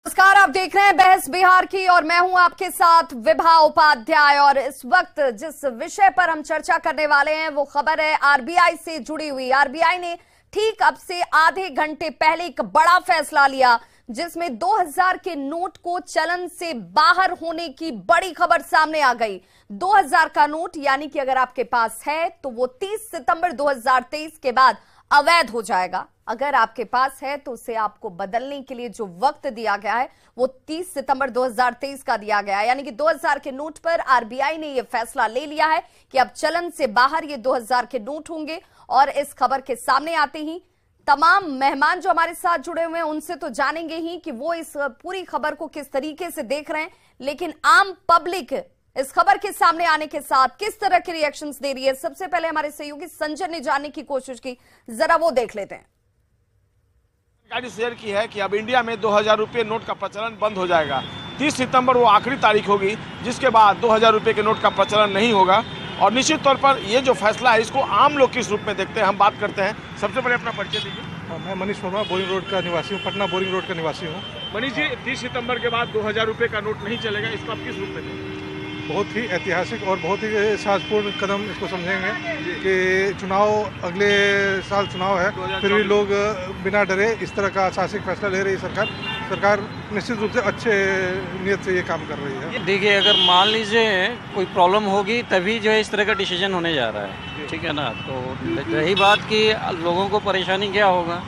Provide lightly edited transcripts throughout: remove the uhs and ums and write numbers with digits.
नमस्कार, आप देख रहे हैं बहस बिहार की और मैं हूं आपके साथ विभा उपाध्याय। और इस वक्त जिस विषय पर हम चर्चा करने वाले हैं वो खबर है आरबीआई से जुड़ी हुई। आरबीआई ने ठीक अब से आधे घंटे पहले एक बड़ा फैसला लिया जिसमें 2000 के नोट को चलन से बाहर होने की बड़ी खबर सामने आ गई। 2000 का नोट यानी कि अगर आपके पास है तो वो 30 सितंबर 2023 के बाद अवैध हो जाएगा। अगर आपके पास है तो उसे आपको बदलने के लिए जो वक्त दिया गया है वो 30 सितंबर 2023 का दिया गया है। यानी कि 2000 के नोट पर आरबीआई ने यह फैसला ले लिया है कि अब चलन से बाहर ये 2000 के नोट होंगे। और इस खबर के सामने आते ही तमाम मेहमान जो हमारे साथ जुड़े हुए हैं उनसे तो जानेंगे ही कि वो इस पूरी खबर को किस तरीके से देख रहे हैं, लेकिन आम पब्लिक इस खबर के सामने आने के साथ किस तरह के रिएक्शंस दे रही है। सबसे पहले हमारे सहयोगी संजय ने जानने की कोशिश की, जरा वो देख लेते हैं। जानकारी शेयर की है कि अब इंडिया में 2000 रुपये नोट का प्रचलन बंद हो जाएगा। 30 सितंबर वो आखिरी तारीख होगी जिसके बाद 2000 रुपये के नोट का प्रचलन नहीं होगा। और निश्चित तौर पर ये जो फैसला है इसको आम लोग किस रूप में देखते हैं, हम बात करते हैं। सबसे पहले अपना परिचय दीजिए। मैं मनीष वर्मा, बोरिंग रोड का निवासी हूँ, पटना बोरिंग रोड का निवासी हूँ। मनीष जी, 30 सितंबर के बाद 2000 रुपये का नोट नहीं चलेगा, इसको आप किस रूप में देखते हैं? बहुत ही ऐतिहासिक और बहुत ही साहसपूर्ण कदम इसको समझेंगे कि चुनाव अगले साल चुनाव है, फिर भी लोग बिना डरे इस तरह का साहसिक फैसला ले रही है सरकार निश्चित रूप से अच्छे नियत से ये काम कर रही है। देखिए, अगर मान लीजिए कोई प्रॉब्लम होगी तभी जो है इस तरह का डिसीजन होने जा रहा है, ठीक है ना। तो रही बात कि लोगों को परेशानी क्या होगा,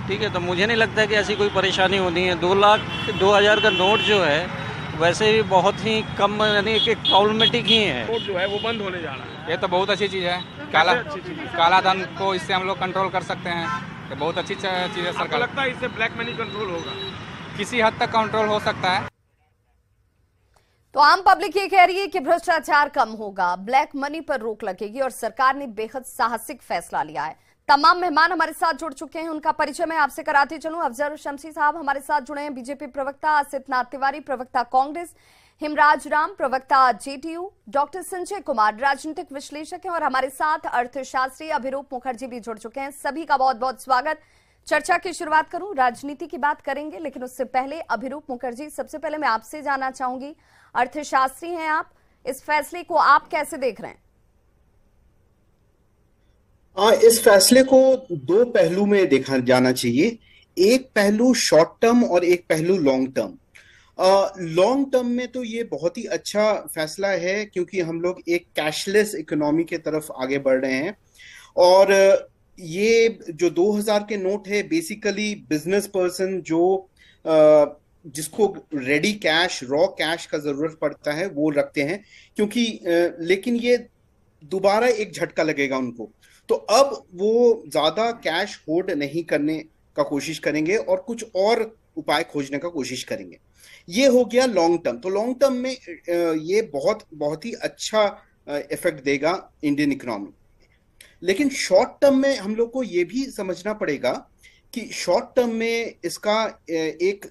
ठीक है, तो मुझे नहीं लगता कि ऐसी कोई परेशानी होनी है। 2,00,000 का नोट जो है वैसे भी बहुत ही कम, यानी एक प्रॉब्लमेटिक ही है। नोट जो है वो बंद होने जा रहा है। ये तो बहुत अच्छी चीज़ है। काला धन को इससे हम लोग कंट्रोल कर सकते हैं, तो बहुत अच्छी चीज़ है। सरकार लगता है इससे ब्लैक मनी कंट्रोल होगा? किसी हद तक कंट्रोल हो सकता है। तो आम पब्लिक ये कह रही है कि भ्रष्टाचार कम होगा, ब्लैक मनी पर रोक लगेगी और सरकार ने बेहद साहसिक फैसला लिया है। तमाम मेहमान हमारे साथ जुड़ चुके हैं, उनका परिचय मैं आपसे कराती चलूं। अफजल शमसी साहब हमारे साथ जुड़े हैं, बीजेपी प्रवक्ता, आसित नाथ तिवारी प्रवक्ता कांग्रेस, हिमराज राम प्रवक्ता जेडीयू, डॉक्टर संजय कुमार राजनीतिक विश्लेषक हैं और हमारे साथ अर्थशास्त्री अभिरूप मुखर्जी भी जुड़ चुके हैं। सभी का बहुत बहुत स्वागत। चर्चा की शुरुआत करूं, राजनीति की बात करेंगे, लेकिन उससे पहले अभिरूप मुखर्जी, सबसे पहले मैं आपसे जानना चाहूंगी, अर्थशास्त्री हैं आप, इस फैसले को आप कैसे देख रहे हैं? इस फैसले को दो पहलू में देखा जाना चाहिए। एक पहलू शॉर्ट टर्म और एक पहलू लॉन्ग टर्म। लॉन्ग टर्म में तो ये बहुत ही अच्छा फैसला है क्योंकि हम लोग एक कैशलेस इकोनॉमी के तरफ आगे बढ़ रहे हैं। और ये जो 2000 के नोट है बेसिकली बिजनेस पर्सन जो जिसको रेडी कैश, रॉ कैश का जरूरत पड़ता है वो रखते हैं, क्योंकि लेकिन ये दोबारा एक झटका लगेगा उनको, तो अब वो ज्यादा कैश होल्ड नहीं करने का कोशिश करेंगे और कुछ और उपाय खोजने का कोशिश करेंगे। ये हो गया लॉन्ग टर्म। तो लॉन्ग टर्म में ये बहुत ही अच्छा इफेक्ट देगा इंडियन इकोनॉमी। लेकिन शॉर्ट टर्म में हम लोग को ये भी समझना पड़ेगा कि शॉर्ट टर्म में इसका एक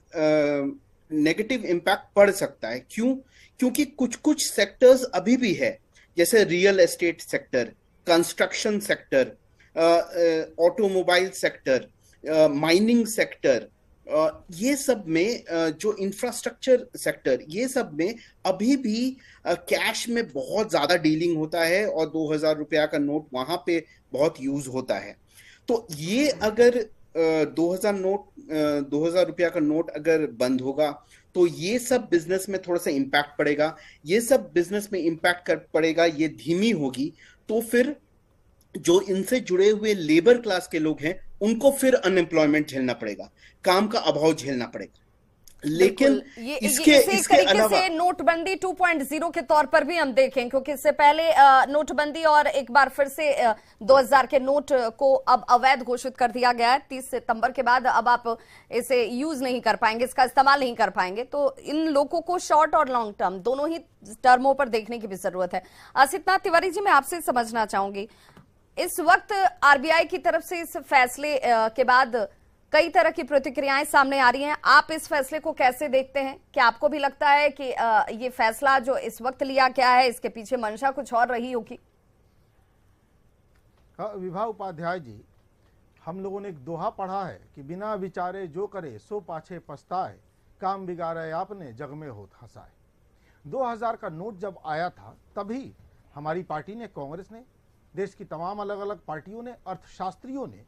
नेगेटिव इम्पैक्ट पड़ सकता है। क्योंकि कुछ सेक्टर्स अभी भी है, जैसे real estate sector, construction sector, automobile sector, mining sector, ये सब में जो इंफ्रास्ट्रक्चर सेक्टर, ये सब में अभी भी कैश में बहुत ज्यादा डीलिंग होता है और 2000 रुपया का नोट वहां पे बहुत यूज होता है। तो ये अगर 2000 रुपया का नोट अगर बंद होगा तो ये सब बिजनेस में थोड़ा सा इम्पैक्ट पड़ेगा। ये सब बिजनेस में इम्पैक्ट पड़ेगा, ये धीमी होगी, तो फिर जो इनसे जुड़े हुए लेबर क्लास के लोग हैं उनको फिर अनएम्प्लॉयमेंट झेलना पड़ेगा, काम का अभाव झेलना पड़ेगा। लेकिन इसके अलावा से नोटबंदी 2.0 के तौर पर भी हम देखें, क्योंकि इससे पहले नोटबंदी और एक बार फिर से 2000 के नोट को अब अवैध घोषित कर दिया गया है। 30 सितंबर के बाद अब आप इसे यूज नहीं कर पाएंगे, इसका इस्तेमाल नहीं कर पाएंगे। तो इन लोगों को शॉर्ट और लॉन्ग टर्म दोनों ही टर्मों पर देखने की भी जरूरत है। आसित नाथ तिवारी जी, मैं आपसे समझना चाहूंगी, इस वक्त आरबीआई की तरफ से इस फैसले के बाद कई तरह की प्रतिक्रियाएं सामने आ रही हैं। आप इस फैसले को कैसे देखते हैं? क्या आपको भी लगता है कि ये फैसला जो इस वक्त लिया गया है इसके पीछे मंशा कुछ और रही होगी? विभा उपाध्याय जी, हम लोगों ने एक दोहा पढ़ा है कि बिना विचारे जो करे सो पाछे पछताए। काम बिगाड़े आपने जग में होत हंसाए। 2000 का नोट जब आया था तभी हमारी पार्टी ने, कांग्रेस ने, देश की तमाम अलग अलग पार्टियों ने, अर्थशास्त्रियों ने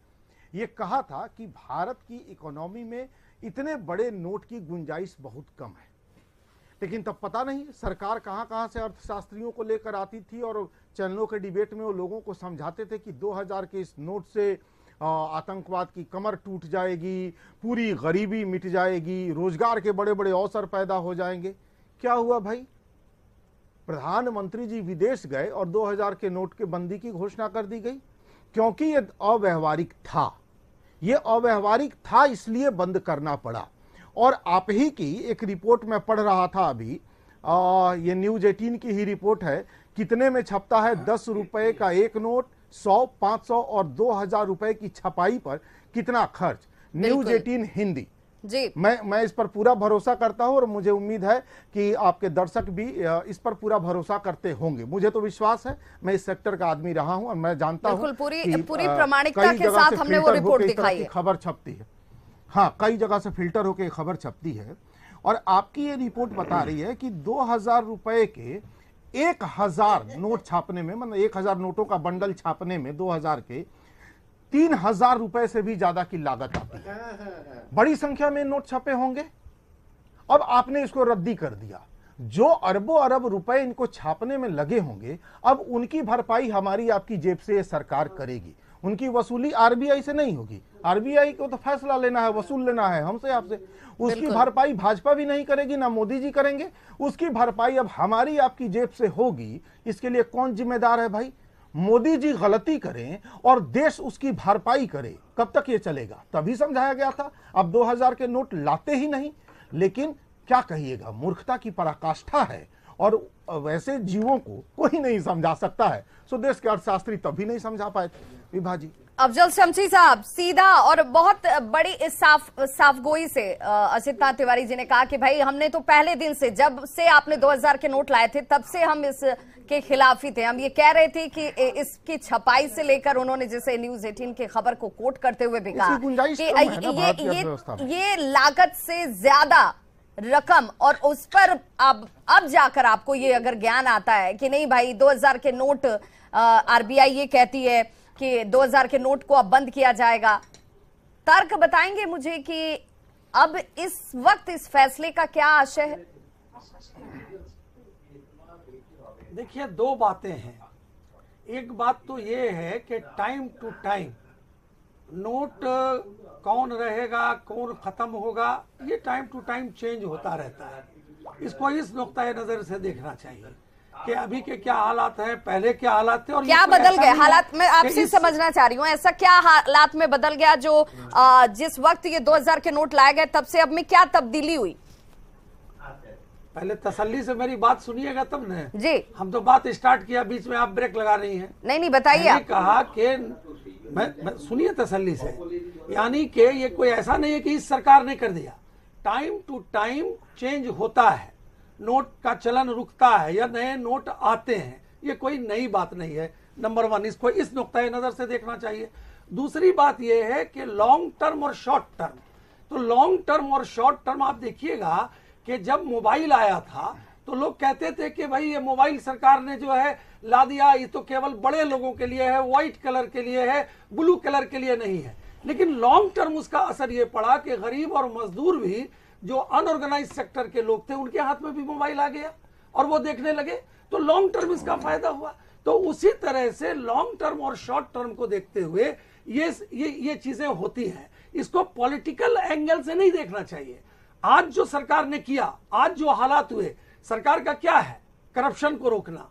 ये कहा था कि भारत की इकोनॉमी में इतने बड़े नोट की गुंजाइश बहुत कम है। लेकिन तब पता नहीं सरकार कहां से अर्थशास्त्रियों को लेकर आती थी और चैनलों के डिबेट में वो लोगों को समझाते थे कि 2000 के इस नोट से आतंकवाद की कमर टूट जाएगी, पूरी गरीबी मिट जाएगी, रोजगार के बड़े बड़े अवसर पैदा हो जाएंगे। क्या हुआ भाई? प्रधानमंत्री जी विदेश गए और 2000 के नोट के बंदी की घोषणा कर दी गई, क्योंकि ये अव्यावहारिक था। ये अव्यावहारिक था इसलिए बंद करना पड़ा। और आप ही की एक रिपोर्ट में पढ़ रहा था अभी, ये न्यूज 18 की ही रिपोर्ट है, कितने में छपता है 10 रुपए का एक नोट, 100, 500 और 2000 रुपए की छपाई पर कितना खर्च। न्यूज 18 हिंदी जी। मैं इस पर पूरा भरोसा करता हूं और मुझे उम्मीद है कि आपके दर्शक भी इस पर पूरा भरोसा करते होंगे। मुझे तो विश्वास है, मैं इस सेक्टर का आदमी रहा हूं और मैं जानता हूं पूरी प्रामाणिकता के साथ हमने वो रिपोर्ट दिखाई है। खबर छपती है, हाँ, कई जगह से फिल्टर होकर खबर छपती है। और आपकी ये रिपोर्ट बता रही है कि 2000 रुपए के 1000 नोट छापने में, मतलब 1000 नोटों का बंडल छापने में 2000 के 3000 रुपए से भी ज्यादा की लागत आती है। बड़ी संख्या में नोट छपे होंगे। अब आपने इसको रद्दी कर दिया। जो अरबों अरब रुपए इनको छापने में लगे होंगे, अब उनकी भरपाई हमारी आपकी जेब से ये सरकार करेगी। उनकी वसूली आरबीआई से नहीं होगी। आरबीआई को तो फैसला लेना है, वसूल लेना है हमसे, आपसे। उसकी भरपाई भाजपा भी नहीं करेगी, ना मोदी जी करेंगे। उसकी भरपाई अब हमारी आपकी जेब से होगी। इसके लिए कौन जिम्मेदार है भाई? मोदी जी गलती करें और देश उसकी भरपाई करे, कब तक ये चलेगा? तभी समझाया गया था। अब 2000 के नोट लाते ही नहीं। लेकिन क्या कहिएगा, मूर्खता की पराकाष्ठा है और वैसे जीवों को कोई नहीं समझा सकता है। सो देश के अर्थशास्त्री तभी नहीं समझा पाए थे। विभाजी अफजल शमशी साहब सीधा और बहुत बड़ी इस साफगोई से असित तिवारी जी ने कहा कि भाई हमने तो पहले दिन से, जब से आपने 2000 के नोट लाए थे तब से हम इसके खिलाफ ही थे। हम ये कह रहे थे कि इसकी छपाई से लेकर, उन्होंने जैसे न्यूज 18 की खबर को कोट करते हुए भी कहा कि ये लागत से ज्यादा रकम, और उस पर अब जाकर आपको ये अगर ज्ञान आता है कि नहीं भाई 2000 के नोट, आरबीआई ये कहती है कि 2000 के नोट को अब बंद किया जाएगा। तर्क बताएंगे मुझे कि अब इस वक्त इस फैसले का क्या आशय है? देखिए, दो बातें हैं। एक बात तो ये है कि टाइम टू टाइम नोट कौन रहेगा, कौन खत्म होगा, ये टाइम टू टाइम चेंज होता रहता है। इसको इस नुक्ता नजर से देखना चाहिए कि अभी के क्या हालात हैं, पहले क्या हालात थे और क्या बदल गए हालात। मैं आपसे समझना चाह रही हूँ, ऐसा क्या हालात में बदल गया जो जिस वक्त ये 2000 के नोट लाए गए तब से अब में क्या तब्दीली हुई? पहले तसल्ली से मेरी बात सुनिएगा तब न जी। हम तो बात स्टार्ट किया, बीच में आप ब्रेक लगा रही हैं। नहीं बताइए। मैंने कहा कि मैं सुनिए तसल्ली से, यानी कि ये कोई ऐसा नहीं है कि इस सरकार ने कर दिया। टाइम टू टाइम चेंज होता है, नोट का चलन रुकता है या नए नोट आते हैं, ये कोई नई बात नहीं है। नंबर वन, इसको इस नुक्ता नजर से देखना चाहिए। दूसरी बात यह है कि लॉन्ग टर्म और शॉर्ट टर्म, तो लॉन्ग टर्म और शॉर्ट टर्म आप देखिएगा कि जब मोबाइल आया था तो लोग कहते थे कि भाई ये मोबाइल सरकार ने जो है ला दिया, ये तो केवल बड़े लोगों के लिए है, व्हाइट कलर के लिए है, ब्लू कलर के लिए नहीं है। लेकिन लॉन्ग टर्म उसका असर ये पड़ा कि गरीब और मजदूर भी, जो अनऑर्गेनाइज सेक्टर के लोग थे, उनके हाथ में भी मोबाइल आ गया और वो देखने लगे, तो लॉन्ग टर्म इसका फायदा हुआ। तो उसी तरह से लॉन्ग टर्म और शॉर्ट टर्म को देखते हुए ये चीजें होती हैं। इसको पॉलिटिकल एंगल से नहीं देखना चाहिए। आज जो सरकार ने किया, आज जो हालात हुए, सरकार का क्या है? करप्शन को रोकना,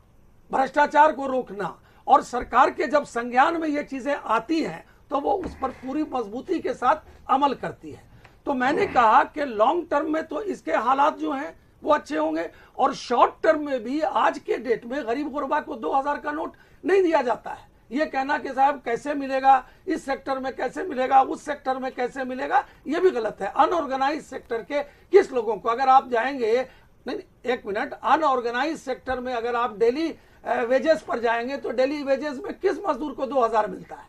भ्रष्टाचार को रोकना, और सरकार के जब संज्ञान में ये चीजें आती हैं तो वो उस पर पूरी मजबूती के साथ अमल करती है। तो मैंने कहा कि लॉन्ग टर्म में तो इसके हालात जो हैं वो अच्छे होंगे, और शॉर्ट टर्म में भी आज के डेट में गरीब गुरबा को 2000 का नोट नहीं दिया जाता है। ये कहना कि साहब कैसे मिलेगा, इस सेक्टर में कैसे मिलेगा, उस सेक्टर में कैसे मिलेगा, ये भी गलत है। अनऑर्गेनाइज सेक्टर के किस लोगों को, अगर आप जाएंगे, नहीं एक मिनट, अनऑर्गेनाइज सेक्टर में अगर आप डेली वेजेस पर जाएंगे तो डेली वेजेस में किस मजदूर को 2000 मिलता है?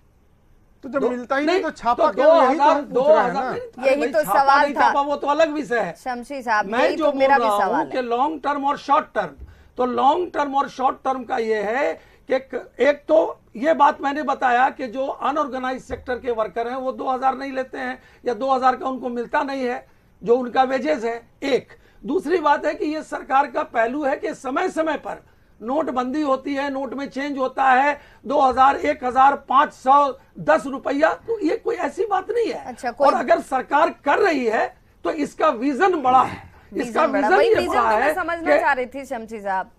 तो जब मिलता ही नहीं तो छापा तो क्यों? यही तो हम पूछ रहे हैं ना। यही तो सवाल था। वो तो अलग विषय है। शमशी साहब, मैं यही जो तो बोल मेरा भी रहा हूं सवाल कि है। लॉन्ग टर्म और शॉर्ट टर्म, तो लॉन्ग टर्म और शॉर्ट टर्म का ये है कि एक तो ये बात मैंने बताया कि जो अनऑर्गेनाइज सेक्टर के वर्कर हैं वो 2000 नहीं लेते हैं या 2000 का उनको मिलता नहीं है जो उनका वेजेस है। एक दूसरी बात है कि ये सरकार का पहलू है कि समय समय पर नोटबंदी होती है, नोट में चेंज होता है, 2000, 1000, 500, 10 रुपया, तो ये कोई ऐसी बात नहीं है। अच्छा, और अगर सरकार कर रही है तो इसका विजन बड़ा है। इसका विजन वही ये विजन बड़ा तो मैं है समझना कि चाह रही थी शमशी साहब,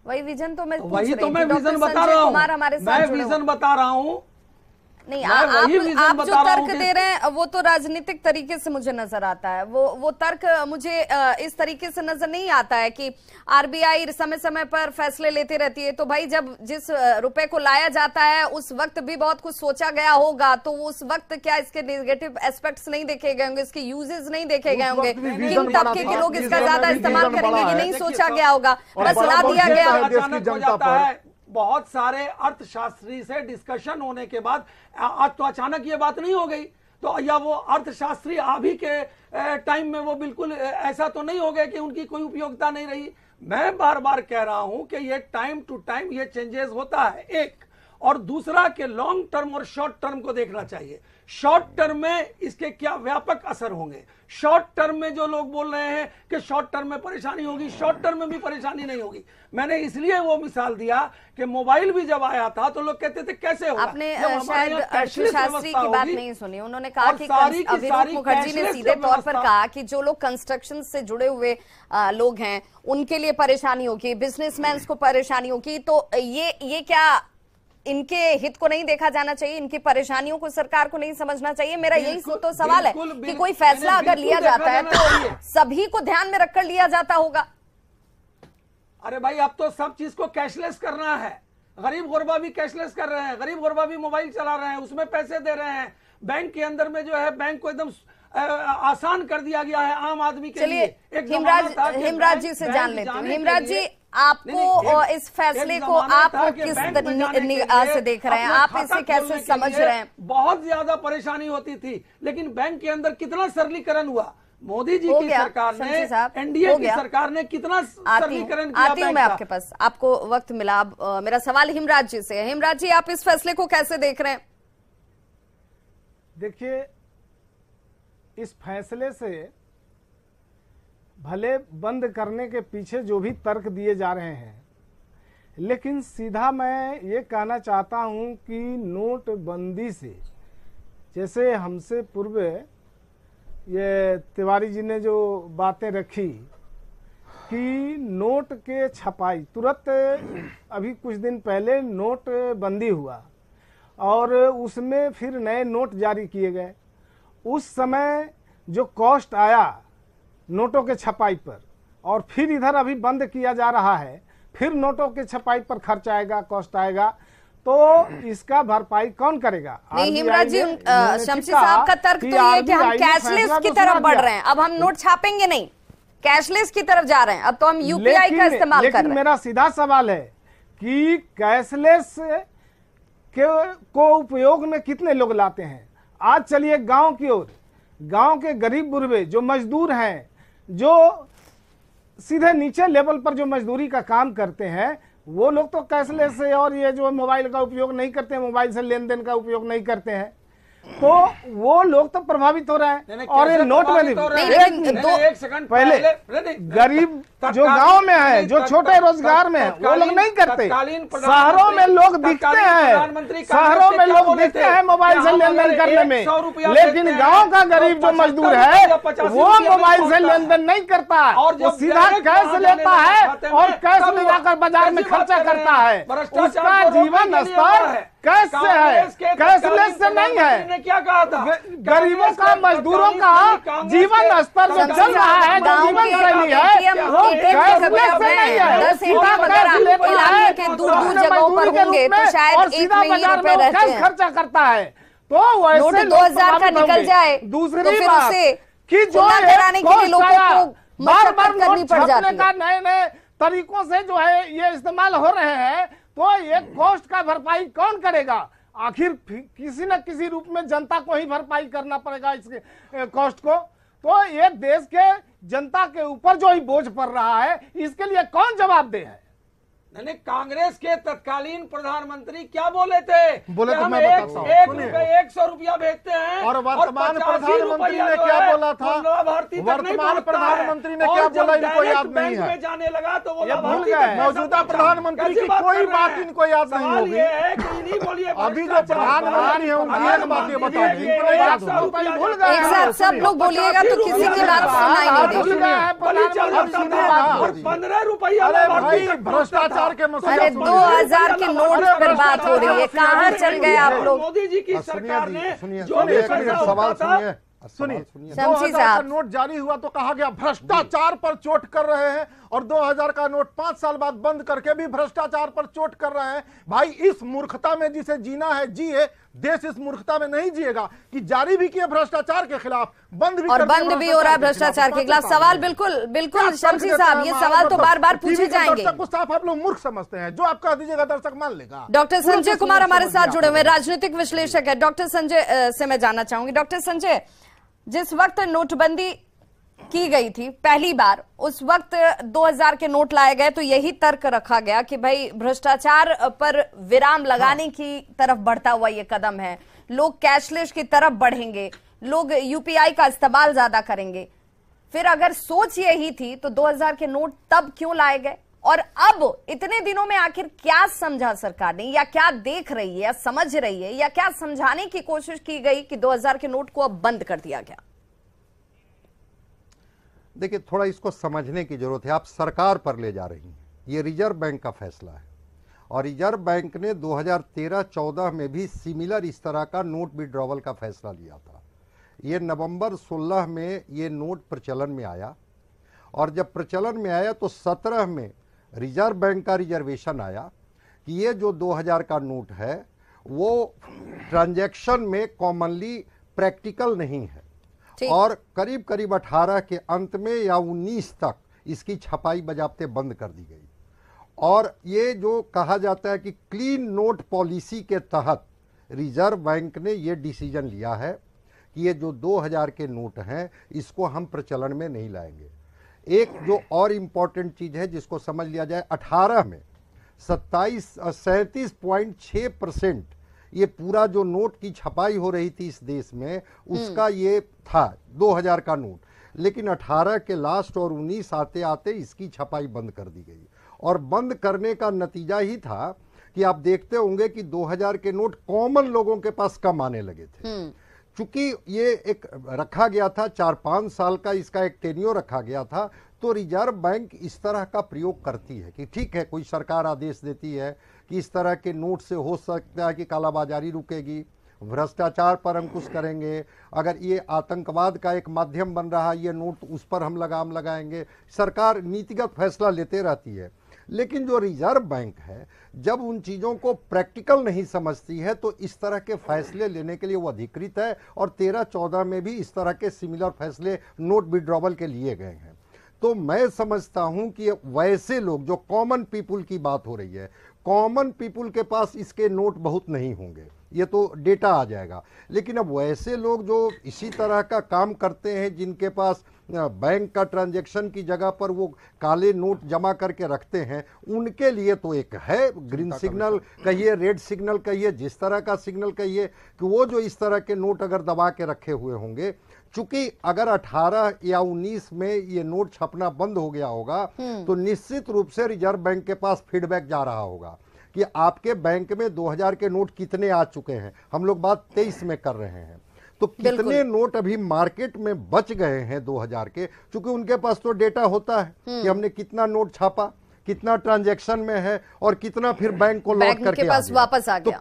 वही विजन तो मैं पूछ वही रही तो थी। मैं डॉक्टर विजन बता संजय रहा कुमार हमारे हूँ, साथ मैं जुड़े विजन बता रहा हूँ। नहीं, मैं वही विजन आप जो बता रहा हूं तर्क कि- दे रहे हैं वो तो राजनीतिक तरीके से मुझे नजर आता है। वो तर्क मुझे इस तरीके से नजर नहीं आता है कि आरबीआई समय समय पर फैसले लेती रहती है। तो भाई जब जिस रुपए को लाया जाता है उस वक्त भी बहुत कुछ सोचा गया होगा, तो उस वक्त क्या इसके नेगेटिव एस्पेक्ट्स नहीं देखे गए होंगे, इसके यूजेस नहीं देखे गए होंगे, किन तबके के लोग इसका ज्यादा इस्तेमाल करेंगे ये नहीं सोचा गया होगा, बस ला दिया गया। अचानक हो जाता है। बहुत सारे अर्थशास्त्री से डिस्कशन होने के बाद आज तो अचानक ये बात नहीं हो गई, तो या वो अर्थशास्त्री अभी के टाइम में वो बिल्कुल ऐसा तो नहीं हो गया कि उनकी कोई उपयोगिता नहीं रही। मैं बार बार कह रहा हूं कि ये टाइम टू टाइम ये चेंजेस होता है, एक। और दूसरा कि लॉन्ग टर्म और शॉर्ट टर्म को देखना चाहिए। शॉर्ट टर्म में इसके क्या व्यापक असर होंगे। शॉर्ट टर्म में जो लोग बोल रहे हैं कि शॉर्ट टर्म में परेशानी होगी, शॉर्ट टर्म में भी परेशानी नहीं होगी। मैंने इसलिए वो मिसाल दिया कि मोबाइल भी जब आया था तो लोग कहते थे कैसे होगा। आपने शायद शास्त्री की बात नहीं सुनी। उन्होंने कहा कि अभिरूप मुखर्जी ने सीधे तौर पर कहा कि जो लोग कंस्ट्रक्शन से जुड़े हुए लोग हैं उनके लिए परेशानी होगी, बिजनेसमैन को परेशानी होगी। तो ये क्या इनके हित को नहीं देखा जाना चाहिए, इनकी परेशानियों को सरकार को नहीं समझना चाहिए? मेरा यही तो सवाल है कि कोई फैसला अगर लिया जाता है तो सभी को ध्यान में रखकर लिया जाता होगा। अरे भाई अब तो सब चीज को कैशलेस करना है। गरीब गुरबा भी कैशलेस कर रहे हैं, गरीब गुरबा भी मोबाइल चला रहे हैं, उसमें पैसे दे रहे हैं। बैंक के अंदर में जो है बैंक को एकदम आसान कर दिया गया है आम आदमी के लिए। हिमराज जी से जान लेते हैं। हिमराज जी, आपको इस फैसले को आप किस निगाह से देख रहे हैं, आप इसे कैसे समझ रहे हैं? बहुत ज्यादा परेशानी होती थी, लेकिन बैंक के अंदर कितना सरलीकरण हुआ। मोदी जी की सरकार ने, एनडीए की सरकार ने कितना सरलीकरण किया। आती हूं मैं आपके पास, आपको वक्त मिला। मेरा सवाल हिमराज जी से है। हिमराज जी, आप इस फैसले को कैसे देख रहे हैं? देखिए, इस फैसले से भले बंद करने के पीछे जो भी तर्क दिए जा रहे हैं, लेकिन सीधा मैं ये कहना चाहता हूं कि नोटबंदी से, जैसे हमसे पूर्व ये तिवारी जी ने जो बातें रखी कि नोट के छपाई तुरंत, अभी कुछ दिन पहले नोट बंदी हुआ और उसमें फिर नए नोट जारी किए गए। उस समय जो कॉस्ट आया नोटों के छपाई पर, और फिर इधर अभी बंद किया जा रहा है, फिर नोटों के छपाई पर खर्च आएगा, कॉस्ट आएगा, तो इसका भरपाई कौन करेगा? नहीं हिमराज जी, शमशी साहब का तर्क तो ये कि हम कैशलेस की तरफ बढ़ रहे हैं, अब हम नोट छापेंगे नहीं, कैशलेस की तरफ जा रहे हैं, अब तो हम यूपीआई का इस्तेमाल कर रहे हैं। मेरा सीधा सवाल है कि कैशलेस को उपयोग में कितने लोग लाते हैं? आज चलिए गांव की ओर। गांव के गरीब गुरबे जो मजदूर हैं, जो सीधे नीचे लेवल पर जो मजदूरी का काम करते हैं, वो लोग तो कैशलेस से और ये जो मोबाइल का उपयोग नहीं करते, मोबाइल से लेन देन का उपयोग नहीं करते हैं, तो वो लोग तो प्रभावित हो रहे हैं। और ये नोट में एक सेकंड पहले गरीब जो गांव में है, जो छोटे रोजगार में है, वो लोग नहीं करते। शहरों में लोग दिखते हैं, शहरों में लोग दिखते हैं मोबाइल से लेन देन करने में, लेकिन गांव का गरीब जो मजदूर है वो मोबाइल से लेन देन नहीं करता, वो सीधा कैश लेता है और कैश ले जाकर बाजार में खर्चा करता है। उसका जीवन स्तर कैश से है, कैशलेस से नहीं है। क्या कहा था? गरीबों का, मजदूरों का जीवन स्तर जो चल रहा है, जो जीवन शैली है, वो कैशलेस से नहीं है। सीधा कैश लेता है और सीधा बाजार में कैश खर्चा करता है। तो वैसे 2000 का निकल जाए, दूसरी बात कि जो बार बार नोट छापने का नए नए तरीकों से जो है ये इस्तेमाल हो रहे हैं, तो ये कॉस्ट का भरपाई कौन करेगा? आखिर किसी न किसी रूप में जनता को ही भरपाई करना पड़ेगा इसके कॉस्ट को। तो ये देश के जनता के ऊपर जो ही बोझ पड़ रहा है, इसके लिए कौन जवाबदेह है? नहीं, कांग्रेस के तत्कालीन प्रधानमंत्री क्या बोले थे? बोले तो हम मैं बताता हूं। 100 रुपया भेजते हैं और वर्तमान प्रधानमंत्री ने क्या बोला था? वर्तमान प्रधानमंत्री ने क्या बोला इनको याद नहीं है। जाने लगा तो वो भूल गए। मौजूदा प्रधानमंत्री की कोई बात इनको याद नहीं होगी। अभी जो प्रधानमंत्री है उनकी एक बात बता दें, इनको याद भूल गए। एक साथ सब लोग बोलिएगा तो किसी की बात सुनाई नहीं देगी। 15 रुपया भ्रष्टाचार के मसले। अरे 2000 के नोट पर बात हो रही है, कहाँ चल गए आप लोग? मोदी जी की सरकार ने सवाल सुनिए। शमसी 2000 का नोट जारी हुआ तो कहा गया भ्रष्टाचार पर चोट कर रहे हैं, और 2000 का नोट 5 साल बाद बंद करके भी भ्रष्टाचार पर चोट कर रहे हैं। भाई इस मूर्खता में जिसे जीना है जिए, देश इस मूर्खता में नहीं जिएगा कि जारी भी किए भ्रष्टाचार के खिलाफ, बंद भी और बंद भी हो रहा है भ्रष्टाचार के खिलाफ। सवाल बिल्कुल शमसी साहब, ये सवाल तो बार बार पूछे जाएंगे। दर्शक को साफ आप लोग मूर्ख समझते हैं, जो आप कह दीजिएगा दर्शक मान लेगा। डॉक्टर संजय कुमार हमारे साथ जुड़े हुए, राजनीतिक विश्लेषक है। डॉक्टर संजय से मैं जानना चाहूंगी, डॉक्टर संजय, जिस वक्त नोटबंदी की गई थी पहली बार, उस वक्त 2000 के नोट लाए गए तो यही तर्क रखा गया कि भाई भ्रष्टाचार पर विराम लगाने की तरफ बढ़ता हुआ ये कदम है, लोग कैशलेस की तरफ बढ़ेंगे, लोग यूपीआई का इस्तेमाल ज्यादा करेंगे। फिर अगर सोच यही थी तो 2000 के नोट तब क्यों लाए गए? और अब इतने दिनों में आखिर क्या समझा सरकार ने, या क्या देख रही है या समझ रही है, या क्या समझाने की कोशिश की गई कि 2000 के नोट को अब बंद कर दिया गया? देखिए, थोड़ा इसको समझने की जरूरत है। आप सरकार पर ले जा रही हैं, ये रिजर्व बैंक का फैसला है, और रिजर्व बैंक ने 2013-14 में भी सिमिलर इस तरह का नोट विड्रॉवल का फैसला लिया था। ये नवंबर 16 में ये नोट प्रचलन में आया, और जब प्रचलन में आया तो 17 में रिजर्व बैंक का रिजर्वेशन आया कि ये जो 2000 का नोट है वो ट्रांजैक्शन में कॉमनली प्रैक्टिकल नहीं है, और करीब करीब 18 के अंत में या 19 तक इसकी छपाई बजाबते बंद कर दी गई। और ये जो कहा जाता है कि क्लीन नोट पॉलिसी के तहत रिजर्व बैंक ने ये डिसीजन लिया है कि ये जो 2000 के नोट हैं इसको हम प्रचलन में नहीं लाएंगे। एक जो और इम्पॉर्टेंट चीज है जिसको समझ लिया जाए, 18 में 37.6% ये पूरा जो नोट की छपाई हो रही थी इस देश में, उसका ये था 2000 का नोट। लेकिन 18 के लास्ट और 19 आते आते इसकी छपाई बंद कर दी गई, और बंद करने का नतीजा ही था कि आप देखते होंगे कि 2000 के नोट कॉमन लोगों के पास कम आने लगे थे। चूंकि ये एक रखा गया था 4-5 साल का, इसका एक टेन्योर रखा गया था, तो रिजर्व बैंक इस तरह का प्रयोग करती है कि ठीक है, कोई सरकार आदेश देती है कि इस तरह के नोट से हो सकता है कि कालाबाजारी रुकेगी, भ्रष्टाचार पर अंकुश करेंगे, अगर ये आतंकवाद का एक माध्यम बन रहा है ये नोट, उस पर हम लगाम लगाएंगे। सरकार नीतिगत फैसला लेते रहती है, लेकिन जो रिजर्व बैंक है जब उन चीज़ों को प्रैक्टिकल नहीं समझती है तो इस तरह के फैसले लेने के लिए वो अधिकृत है, और 13-14 में भी इस तरह के सिमिलर फैसले नोट विड्रॉवल के लिए गए हैं। तो मैं समझता हूं कि वैसे लोग, जो कॉमन पीपुल की बात हो रही है, कॉमन पीपुल के पास इसके नोट बहुत नहीं होंगे, ये तो डेटा आ जाएगा। लेकिन अब वैसे लोग जो इसी तरह का काम करते हैं, जिनके पास बैंक का ट्रांजैक्शन की जगह पर वो काले नोट जमा करके रखते हैं, उनके लिए तो एक है ग्रीन सिग्नल कहिए, रेड सिग्नल कहिए, जिस तरह का सिग्नल कहिए, कि वो जो इस तरह के नोट अगर दबा के रखे हुए होंगे, चूंकि अगर 18 या 19 में ये नोट छपना बंद हो गया होगा तो निश्चित रूप से रिजर्व बैंक के पास फीडबैक जा रहा होगा कि आपके बैंक में 2000 के नोट कितने आ चुके हैं। हम लोग बात 23 में कर रहे हैं, तो कितने नोट अभी मार्केट में बच गए हैं 2000 के, क्योंकि उनके पास तो डेटा होता है कि हमने कितना नोट छापा, कितना ट्रांजैक्शन में है, और कितना फिर बैंक को लौट करके वापस आ गया।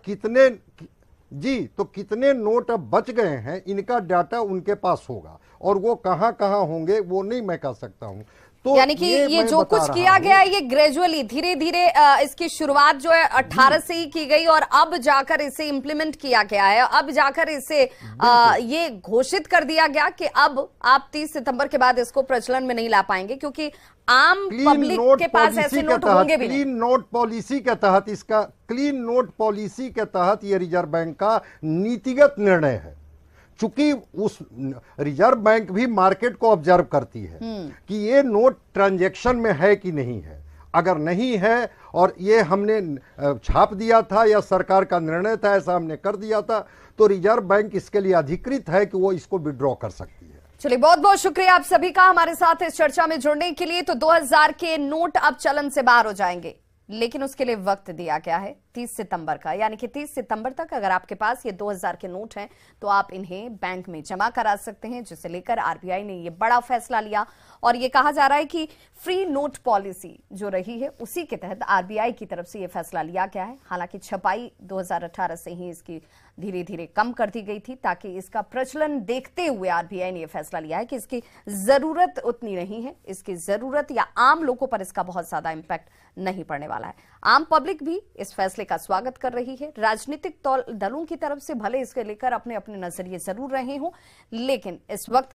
तो कितने नोट अब बच गए हैं, इनका डाटा उनके पास होगा, और वो कहां कहां होंगे वो नहीं मैं कह सकता हूं। तो यानी कि ये जो कुछ किया गया है ये ग्रेजुअली धीरे धीरे इसकी शुरुआत जो है 18 से ही की गई और अब जाकर इसे इम्प्लीमेंट किया गया है, अब जाकर इसे ये घोषित कर दिया गया कि अब आप 30 सितंबर के बाद इसको प्रचलन में नहीं ला पाएंगे क्योंकि आम पब्लिक के पास ऐसे नोट होंगे भी नहीं। क्लीन नोट पॉलिसी के तहत इसका क्लीन नोट पॉलिसी के तहत ये रिजर्व बैंक का नीतिगत निर्णय है। चूंकि उस रिजर्व बैंक भी मार्केट को ऑब्जर्व करती है कि ये नोट ट्रांजैक्शन में है कि नहीं है। अगर नहीं है और ये हमने छाप दिया था या सरकार का निर्णय था, ऐसा हमने कर दिया था, तो रिजर्व बैंक इसके लिए अधिकृत है कि वो इसको विड्रॉ कर सकती है। चलिए, बहुत बहुत शुक्रिया आप सभी का हमारे साथ इस चर्चा में जुड़ने के लिए। तो 2000 के नोट अब चलन से बाहर हो जाएंगे, लेकिन उसके लिए वक्त दिया गया है 30 सितंबर का, यानी कि 30 सितंबर तक अगर आपके पास ये 2000 के नोट हैं तो आप इन्हें बैंक में जमा करा सकते हैं, जिसे लेकर आरबीआई ने ये बड़ा फैसला लिया। और ये कहा जा रहा है कि फ्री नोट पॉलिसी जो रही है उसी के तहत आरबीआई की तरफ से ये फैसला लिया गया है। हालांकि छपाई 2018 से ही इसकी धीरे धीरे कम कर दी गई थी ताकि इसका प्रचलन देखते हुए आरबीआई ने यह फैसला लिया है कि इसकी जरूरत उतनी नहीं है, इसकी जरूरत या आम लोगों पर इसका बहुत ज्यादा इंपैक्ट नहीं पड़ने वाला है। आम पब्लिक भी इस फैसले का स्वागत कर रही है। राजनीतिक दलों की तरफ से भले इसके लेकर अपने अपने नजरिए जरूर रहे हों, लेकिन इस वक्त